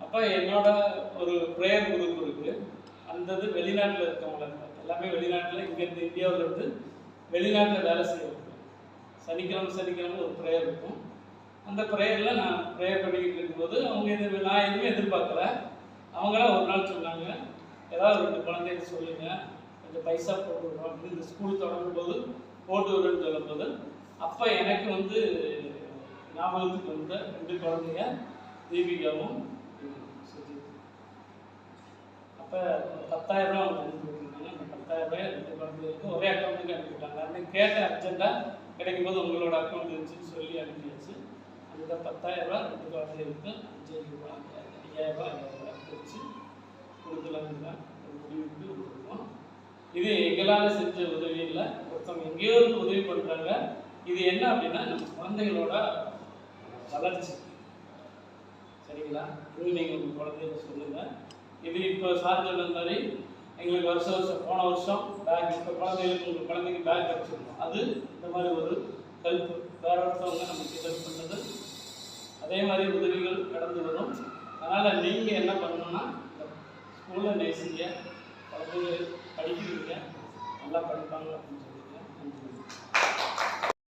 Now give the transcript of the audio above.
அப்போ என்னோட ஒரு ப்ரேயர் குரூப் இருக்குது. அந்த இது வெளிநாட்டில் இருக்கவங்கள எல்லாமே வெளிநாட்டில் இங்கேருந்து இந்தியாவில் இருந்து வெளிநாட்டில் வேலை செய்வாங்க. சனிக்கிழமை ஒரு ப்ரேயர் இருக்கும். அந்த ப்ரேயரில் நான் ப்ரேயர் பண்ணிக்கிட்டு இருக்கும்போது அவங்க நான் எதுவுமே எதிர்பார்க்கல. அவங்களாம் ஒரு நாள் சொன்னாங்க, ஏதாவது 2 குழந்தைங்க சொல்லுங்கள், கொஞ்சம் பைசா போட்டு விடுறோம் அப்படின்னு. இந்த ஸ்கூல் தொடங்கும் போது போட்டு விடுன்னு சொல்லும்போது அப்போ எனக்கு ஞாபகத்துக்கு வந்த 2 குழந்தைங்க, தீபிகாவும் சுஜித். அப்போ 10,000 ரூபா அவங்க அனுப்பி விட்டுருந்தாங்க. அந்த 10,000 ரூபாய் 2 குழந்தைகளுக்கு ஒரே அக்கௌண்ட்டுக்கு அனுப்பிவிட்டாங்க. அப்படின்னு கேட்ட அர்ஜென்ட்டாக கிடைக்கும் போது உங்களோட அக்கௌண்ட் இருந்துச்சுன்னு சொல்லி அனுப்பியாச்சு. அந்த 10,000 ரூபா 2 குழந்தைகளுக்கு 5,000 ரூபா 5,000 ரூபா வச்சு கொடுக்கலான்னு தான் ஒரு முடிவுக்கு வந்துருக்கோம். இது எங்களால் செஞ்ச உதவி இல்லை, ஒருத்தவங்க எங்கேயோ இருந்து உதவி பண்ணுறாங்க. இது என்ன அப்படின்னா நம்ம குழந்தைகளோட வளர்ச்சி. சரிங்களா? இன்னும் நீங்கள் உங்கள் குழந்தைங்க சொல்லுங்கள். இது இப்போ சார் சொன்ன மாதிரி எங்களுக்கு வருஷம் போன வருஷம் பேக், இப்போ குழந்தைகளுக்கு உங்கள் குழந்தைக்கு பேக் கிடச்சிருக்கோம். அது இந்த மாதிரி ஒரு ஹெல்ப், வேற ஒருத்தவங்க நமக்கு ஹெல்ப் பண்ணது. அதே மாதிரி உதவிகள் கடந்து வரும். அதனால் நீங்கள் என்ன பண்ணணும்னா, இந்த ஸ்கூலை நேசிங்க, குழந்தைங்க படிக்கிறீங்க, நல்லா படிப்பாங்க அப்படின்னு